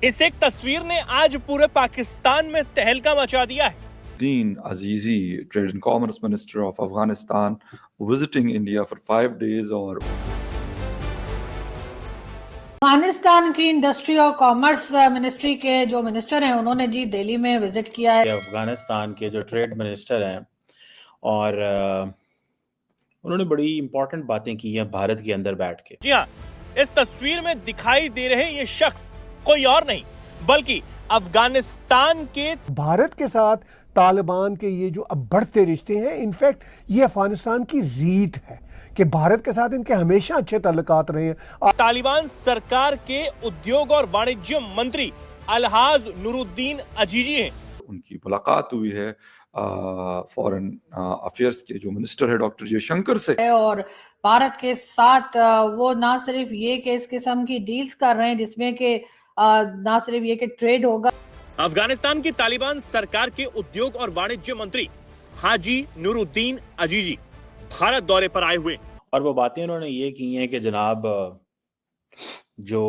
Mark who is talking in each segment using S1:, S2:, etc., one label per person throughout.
S1: इस एक तस्वीर ने आज पूरे पाकिस्तान में तहलका मचा दिया है।
S2: Dean Azizi, Trade and Commerce Minister of Afghanistan, visiting India for 5 days और
S3: अफगानिस्तान की इंडस्ट्री और कॉमर्स मिनिस्ट्री के जो मिनिस्टर हैं उन्होंने जी दिल्ली में विजिट किया है।
S4: अफगानिस्तान के जो ट्रेड मिनिस्टर हैं और उन्होंने बड़ी इंपॉर्टेंट बातें की हैं भारत के अंदर बैठ के।
S1: जी हाँ, इस तस्वीर में दिखाई दे रहे ये शख्स कोई और नहीं बल्कि अफगानिस्तान के
S5: भारत के साथ तालिबान के ये जो अब बढ़ते रिश्ते हैं, इनफैक्ट ये अफगानिस्तान की रीत है कि भारत के साथ इनके हमेशा अच्छे ताल्लुकात रहे हैं।
S1: तालिबान सरकार के उद्योग और वाणिज्य मंत्री अलहाज नूरुद्दीन अजीजी हैं।
S2: उनकी मुलाकात हुई है फॉरेन अफेयर्स के जो मिनिस्टर है डॉक्टर जयशंकर से,
S3: और भारत के साथ वो ना सिर्फ ये कि इस किस्म की डील्स कर रहे हैं जिसमें कि ना सिर्फ ये कि ट्रेड होगा।
S1: अफगानिस्तान की तालिबान सरकार के उद्योग और वाणिज्य मंत्री हाजी नूरुद्दीन अजीजी भारत दौरे पर आए हुए
S4: और वो बातें उन्होंने ये की हैं कि जनाब जो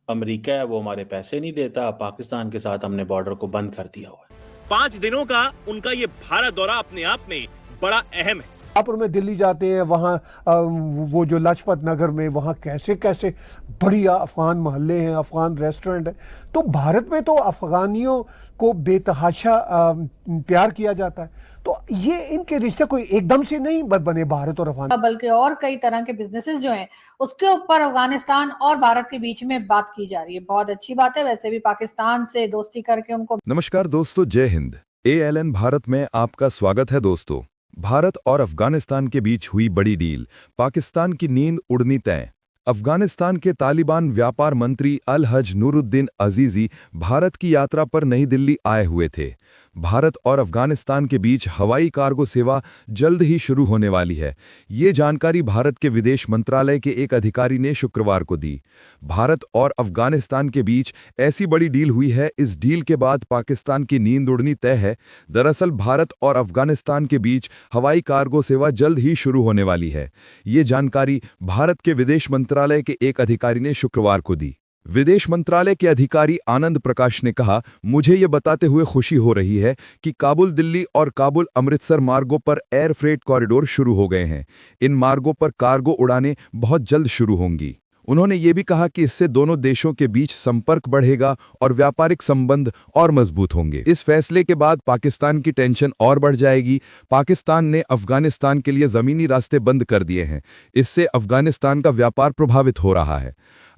S4: अमेरिका है वो हमारे पैसे नहीं देता, पाकिस्तान के साथ हमने बॉर्डर को बंद कर दिया हुआ है।
S1: 5 दिनों का उनका ये भारत दौरा अपने आप में बड़ा अहम है।
S5: आप में दिल्ली जाते हैं, वहाँ वो जो लाजपत नगर में वहाँ कैसे कैसे बढ़िया अफगान मोहल्ले हैं, अफगान रेस्टोरेंट हैं। तो भारत में तो अफगानियों को बेतहाशा प्यार किया जाता है। तो ये इनके रिश्ते कोई एकदम से नहीं बने भारत और अफगान,
S3: बल्कि और कई तरह के बिजनेसेस जो हैं उसके ऊपर अफगानिस्तान और भारत के बीच में बात की जा रही है। बहुत अच्छी बात है। वैसे भी पाकिस्तान से दोस्ती करके उनको।
S6: नमस्कार दोस्तों, जय हिंद। ALN भारत में आपका स्वागत है। दोस्तों, भारत और अफगानिस्तान के बीच हुई बड़ी डील, पाकिस्तान की नींद उड़नी तय। अफगानिस्तान के तालिबान व्यापार मंत्री अलहज नूरुद्दीन अजीजी भारत की यात्रा पर नई दिल्ली आए हुए थे। भारत और अफगानिस्तान के बीच हवाई कार्गो सेवा जल्द ही शुरू होने वाली है। ये जानकारी भारत के विदेश मंत्रालय के एक अधिकारी ने शुक्रवार को दी। भारत और अफगानिस्तान के बीच ऐसी बड़ी डील हुई है, इस डील के बाद पाकिस्तान की नींद उड़नी तय है। दरअसल भारत और अफगानिस्तान के बीच हवाई कार्गो सेवा जल्द ही शुरू होने वाली है। ये जानकारी भारत के विदेश मंत्रालय के एक अधिकारी ने शुक्रवार को दी। विदेश मंत्रालय के अधिकारी आनंद प्रकाश ने कहा, मुझे ये बताते हुए खुशी हो रही है कि काबुल दिल्ली और काबुल अमृतसर मार्गों पर एयर फ्रेट कॉरिडोर शुरू हो गए हैं। इन मार्गों पर कार्गो उड़ानें बहुत जल्द शुरू होंगी। उन्होंने ये भी कहा कि इससे दोनों देशों के बीच संपर्क बढ़ेगा और व्यापारिक संबंध और मजबूत होंगे। इस फैसले के बाद पाकिस्तान की टेंशन और बढ़ जाएगी। पाकिस्तान ने अफगानिस्तान के लिए जमीनी रास्ते बंद कर दिए हैं। इससे अफगानिस्तान का व्यापार प्रभावित हो रहा है।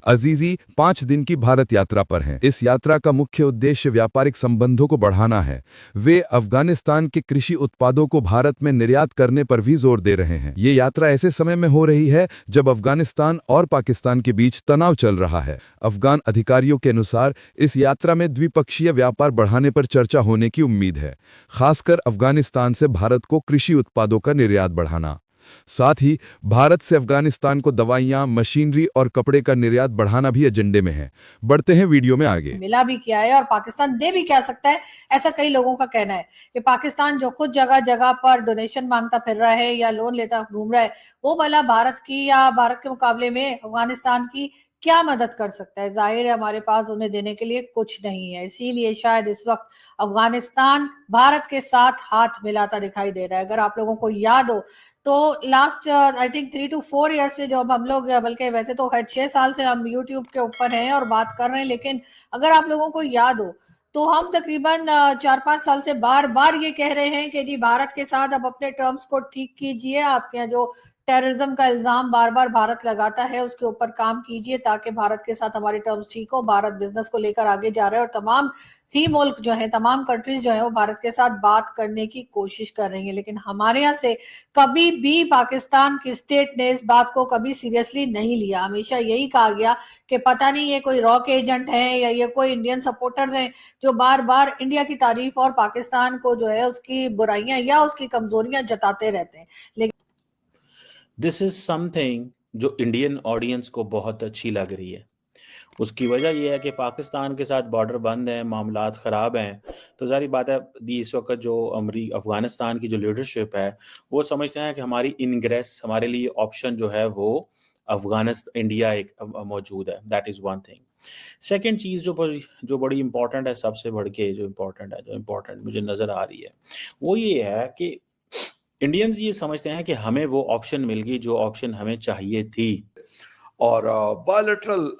S6: अजीजी 5 दिन की भारत यात्रा पर हैं। इस यात्रा का मुख्य उद्देश्य व्यापारिक संबंधों को बढ़ाना है। वे अफगानिस्तान के कृषि उत्पादों को भारत में निर्यात करने पर भी जोर दे रहे हैं। ये यात्रा ऐसे समय में हो रही है जब अफगानिस्तान और पाकिस्तान के बीच तनाव चल रहा है। अफगान अधिकारियों के अनुसार इस यात्रा में द्विपक्षीय व्यापार बढ़ाने पर चर्चा होने की उम्मीद है, खासकर अफगानिस्तान से भारत को कृषि उत्पादों का निर्यात बढ़ाना। साथ ही भारत से अफगानिस्तान को दवाइयां, मशीनरी और कपड़े का निर्यात बढ़ाना भी एजेंडे में है। बढ़ते हैं वीडियो में आगे।
S3: मिला भी क्या है और पाकिस्तान दे भी क्या सकता है, ऐसा कई लोगों का कहना है कि पाकिस्तान जो खुद जगह जगह पर डोनेशन मांगता फिर रहा है या लोन लेता घूम रहा है, वो भला भारत की या भारत के मुकाबले में अफगानिस्तान की क्या मदद कर सकता है। जाहिर है हमारे पास उन्हें देने के लिए कुछ नहीं है। इसीलिए शायद इस वक्त अफगानिस्तान भारत के साथ हाथ मिलाता दिखाई दे रहा है। अगर आप लोगों को याद हो तो last I think 3 to 4 years से जब हम लोग, बल्कि वैसे तो 6 साल से हम यूट्यूब के ऊपर हैं और बात कर रहे हैं, लेकिन अगर आप लोगों को याद हो तो हम तकरीबन 4-5 साल से बार बार ये कह रहे हैं कि जी भारत के साथ अब अपने टर्म्स को ठीक कीजिए। आपके यहाँ जो टेररिज्म का इल्जाम बार बार भारत लगाता है उसके ऊपर काम कीजिए ताकि भारत के साथ हमारे टर्म्स ठीक हो। भारत बिजनेस को लेकर आगे जा रहा है और तमाम ही मुल्क जो है, तमाम कंट्रीज जो है वो भारत के साथ बात करने की कोशिश कर रही है। लेकिन हमारे यहाँ से कभी भी पाकिस्तान की स्टेट ने इस बात को कभी सीरियसली नहीं लिया। हमेशा यही कहा गया कि पता नहीं ये कोई रॉक एजेंट है या ये कोई इंडियन सपोर्टर्स हैं जो बार बार इंडिया की तारीफ और पाकिस्तान को जो है उसकी बुराइयां या उसकी कमजोरियां जताते रहते हैं। लेकिन
S4: दिस इज समथिंग जो इंडियन ऑडियंस को बहुत अच्छी लग रही है। उसकी वजह यह है कि पाकिस्तान के साथ बॉर्डर बंद हैं, मामलात ख़राब हैं, तो ज़ाहिर बात है इस वक्त जो अफ़गानिस्तान की जो लीडरशिप है वो समझते हैं कि हमारी इनग्रेस, हमारे लिए ऑप्शन जो है वो अफ़गानिस्तान, इंडिया एक मौजूद है। That is one thing. Second चीज़ जो बड़ी इंपॉर्टेंट है, सबसे बढ़ के जो इम्पोर्टेंट मुझे नज़र आ रही है, वो ये है कि इंडियंस ये समझते हैं कि हमें वो ऑप्शन मिल गई जो ऑप्शन हमें चाहिए थी।
S2: और बायलैटरल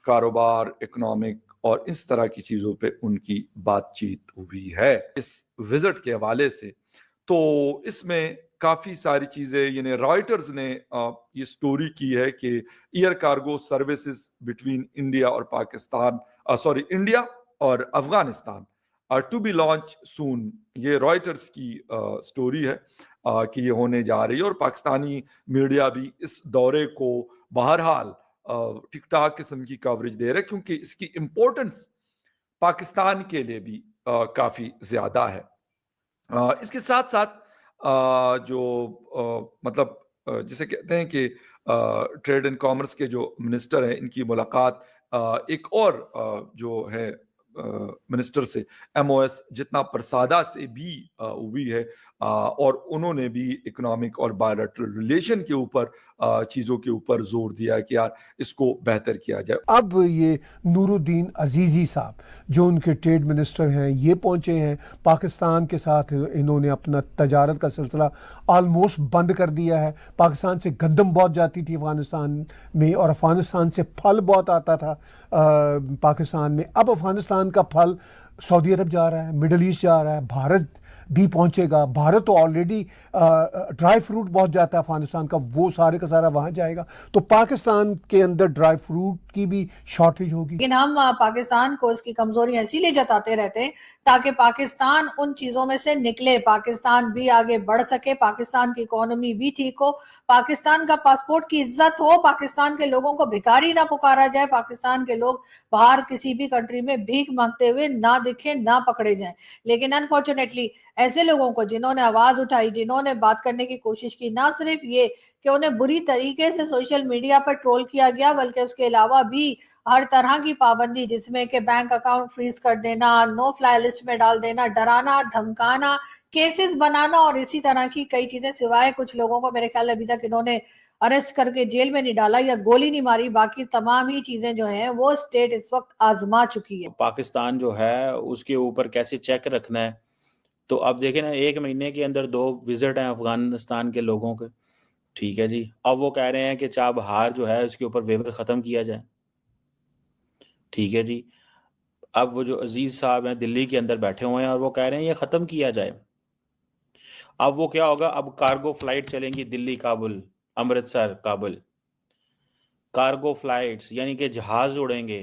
S2: कारोबार, इकोनॉमिक और इस तरह की चीज़ों पे उनकी बातचीत हुई है इस विजिट के हवाले से। तो इसमें काफ़ी सारी चीज़ें, यानी रॉयटर्स ने ये स्टोरी की है कि air cargo services between India और पाकिस्तान, इंडिया और अफगानिस्तान टू बी लॉन्च सून। ये रॉयटर्स की स्टोरी है कि ये होने जा रही है, और पाकिस्तानी मीडिया भी इस दौरे को बहरहाल ठीक ठाक किस्म की कवरेज दे रहा है, क्योंकि इसकी इम्पोर्टेंस पाकिस्तान के लिए भी काफ़ी ज़्यादा है। इसके साथ साथ जिसे कहते हैं कि ट्रेड एंड कॉमर्स के जो मिनिस्टर हैं, इनकी मुलाकात एक और जो है मिनिस्टर से, MOS जितना प्रसादा से भी हुई है, और उन्होंने भी इकोनॉमिक और बायलैटरल रिलेशन के ऊपर चीज़ों के ऊपर जोर दिया है कि यार इसको बेहतर किया जाए।
S5: अब ये नूरुद्दीन अजीज़ी साहब जो उनके ट्रेड मिनिस्टर हैं, ये पहुंचे हैं पाकिस्तान के साथ। इन्होंने अपना तजारत का सिलसिला ऑलमोस्ट बंद कर दिया है। पाकिस्तान से गंदम बहुत जाती थी अफगानिस्तान में, और अफगानिस्तान से फल बहुत आता था पाकिस्तान में। अब अफगानिस्तान का फल सऊदी अरब जा रहा है, मिडल ईस्ट जा रहा है, भारत भी पहुंचेगा। भारत तो ऑलरेडी ड्राई फ्रूट बहुत जाता है अफगानिस्तान का, वो सारे का सारा वहां जाएगा। तो पाकिस्तान के अंदर ड्राई फ्रूट की भी शॉर्टेज होगी।
S3: लेकिन हम पाकिस्तान को इसकी कमजोरियां इसीलिए जताते रहते हैं ताकि पाकिस्तान उन चीजों में से निकले, पाकिस्तान भी आगे बढ़ सके, पाकिस्तान की इकोनॉमी भी ठीक हो, पाकिस्तान का पासपोर्ट की इज्जत हो, पाकिस्तान के लोगों को भिखारी ना पुकारा जाए, पाकिस्तान के लोग बाहर किसी भी कंट्री में भीख मांगते हुए ना दिखे, ना पकड़े जाएं। लेकिन अनफॉर्चुनेटली ऐसे लोगों को जिन्होंने आवाज उठाई, जिन्होंने बात करने की कोशिश की, ना सिर्फ ये कि उन्हें बुरी तरीके से सोशल मीडिया पर ट्रोल किया गया, बल्कि उसके अलावा भी हर तरह की पाबंदी, जिसमें कि बैंक अकाउंट फ्रीज कर देना, नो फ्लाई लिस्ट में डाल देना, डराना, धमकाना, केसेस बनाना और इसी तरह की कई चीजें, सिवाय कुछ लोगों को मेरे ख्याल अभी तक इन्होंने अरेस्ट करके जेल में नहीं डाला या गोली नहीं मारी, बाकी तमाम ही चीजें जो हैं वो स्टेट इस वक्त आजमा चुकी है।
S4: पाकिस्तान जो है उसके ऊपर कैसे चेक रखना है, तो अब देखें ना, 1 महीने के अंदर 2 विजिट हैं अफगानिस्तान के लोगों के, ठीक है जी। अब वो कह रहे हैं कि चाबहार जो है उसके ऊपर वेवर ख़त्म किया जाए, ठीक है जी। अब वो जो अजीज़ साहब हैं दिल्ली के अंदर बैठे हुए हैं और वो कह रहे हैं ये ख़त्म किया जाए। अब वो क्या होगा, अब कार्गो फ्लाइट चलेंगी दिल्ली काबुल, अमृतसर काबुल, कार्गो फ्लाइट्स यानी कि जहाज़ उड़ेंगे।